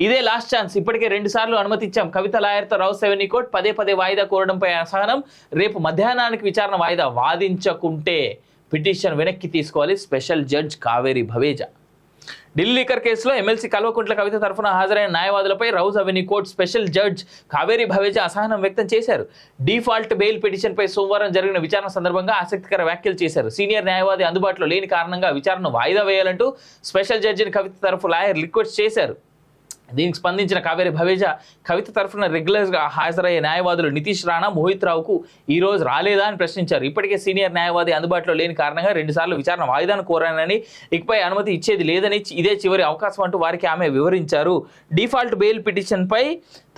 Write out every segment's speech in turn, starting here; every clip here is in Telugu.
ఇదే లాస్ట్ ఛాన్స్. ఇప్పటికే 2 సార్లు అనుమతి ఇచ్చాం. కవిత లాయర్తో రౌస్ రెవెన్యూ కోర్టు పదే వాయిదా కోరడంపై అసహనం. రేపు మధ్యాహ్నానికి విచారణ వాయిదా. వాదించకుంటే పిటిషన్ వెనక్కి తీసుకోవాలి special judge Kaveri Baweja. Delhi liquor కేసులో ఎమ్మెల్సీ కల్వకుంట్ల కవిత తరఫున హాజరైన న్యాయవాదులపై Rouse avenue court special judge Kaveri Baweja అసహనం వ్యక్తం చేశారు. డిఫాల్ట్ బెయిల్ పిటిషన్పై సోమవారం జరిగిన విచారణ సందర్భంగా ఆసక్తికర వ్యాఖ్యలు చేశారు. సీనియర్ న్యాయవాది అందుబాటులో లేని కారణంగా విచారణను వాయిదా వేయాలంటూ స్పెషల్ జడ్జిని కవిత తరఫు లాయర్ రిక్వెస్ట్ చేశారు. దీనికి స్పందించిన కావేరి భవేజా కవిత తరఫున రెగ్యులర్గా హాజరయ్యే న్యాయవాదులు నితీష్ రాణా, మోహిత్ రావుకు ఈ రోజు రాలేదా అని ప్రశ్నించారు. ఇప్పటికే సీనియర్ న్యాయవాది అందుబాటులో లేని కారణంగా 2 సార్లు విచారణ వాయిదాను కోరానని, ఇకపై అనుమతి ఇచ్చేది లేదని, ఇదే చివరి అవకాశం అంటూ వారికి ఆమె వివరించారు. డిఫాల్ట్ బెయిల్ పిటిషన్పై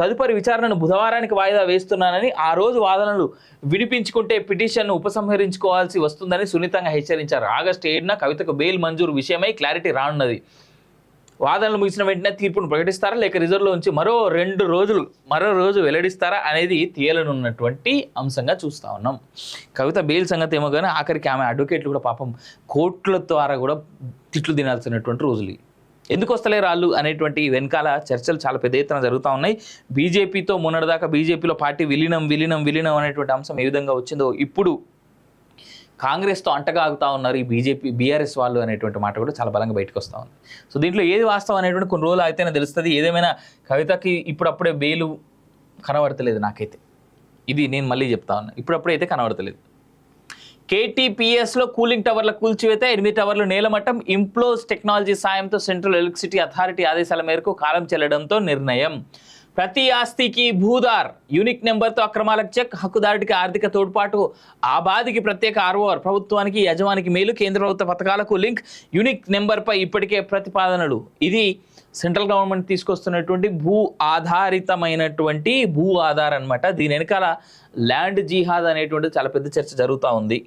తదుపరి విచారణను బుధవారానికి వాయిదా వేస్తున్నానని, ఆ రోజు వాదనలు వినిపించుకుంటే పిటిషన్ను ఉపసంహరించుకోవాల్సి వస్తుందని సున్నితంగా హెచ్చరించారు. ఆగస్టు 7న కవితకు బెయిల్ మంజూరు విషయమై క్లారిటీ రానున్నది. వాదనలు ముగిసిన వెంటనే తీర్పును ప్రకటిస్తారా లేక రిజర్వ్లో ఉంచి మరో రోజు వెల్లడిస్తారా అనేది తేలనున్నటువంటి అంశంగా చూస్తూ ఉన్నాం. కవిత బెయిల్ సంగతి ఏమో కానీ ఆఖరికి ఆమె అడ్వకేట్లు కూడా పాపం కోర్టుల ద్వారా కూడా తిట్లు తినాల్సినటువంటి రోజులు. ఎందుకు వస్తలే రాళ్ళు అనేటువంటి వెనకాల చర్చలు చాలా పెద్ద ఎత్తున జరుగుతూ ఉన్నాయి. బీజేపీతో మొన్నటిదాకా బీజేపీలో పార్టీ విలీనం అనేటువంటి అంశం ఏ విధంగా వచ్చిందో ఇప్పుడు కాంగ్రెస్తో అంటగాగుతూ ఉన్నారు ఈ బీఆర్ఎస్ వాళ్ళు అనేటువంటి మాట కూడా చాలా బలంగా బయటకు వస్తూ ఉంది. సో దీంట్లో ఏది వాస్తవం అనేటువంటి కొన్ని రోజులు అయితేనే తెలుస్తుంది. ఏదేమైనా కవితకి ఇప్పుడప్పుడే బెయిలు కనబడతలేదు నాకైతే. ఇది నేను మళ్ళీ చెప్తా ఉన్నా, ఇప్పుడప్పుడైతే కనబడతలేదు. కేటీపీఎస్లో కూలింగ్ టవర్ల కూల్చివేత, 8 టవర్లు నేలమట్టం. ఇంప్లోస్ టెక్నాలజీ సాయంతో సెంట్రల్ ఎలక్ట్రిసిటీ అథారిటీ ఆదేశాల మేరకు కాలం చెల్లడంతో నిర్ణయం. ప్రతి ఆస్తికి భూదార్, యూనిక్ నెంబర్తో అక్రమాలకు చెక్, హక్కుదారుడికి ఆర్థిక తోడ్పాటు, ఆబాదికి ప్రత్యేక ఆర్ఓఆర్, ప్రభుత్వానికి యజమానికి మేలు, కేంద్ర ప్రభుత్వ పథకాలకు లింక్, యూనిక్ నెంబర్పై ఇప్పటికే ప్రతిపాదనలు. ఇది సెంట్రల్ గవర్నమెంట్ తీసుకొస్తున్నటువంటి భూ ఆధార్ అనమాట. దీని వెనకాల ల్యాండ్ జిహాద్ అనేటువంటి చాలా పెద్ద చర్చ జరుగుతూ ఉంది.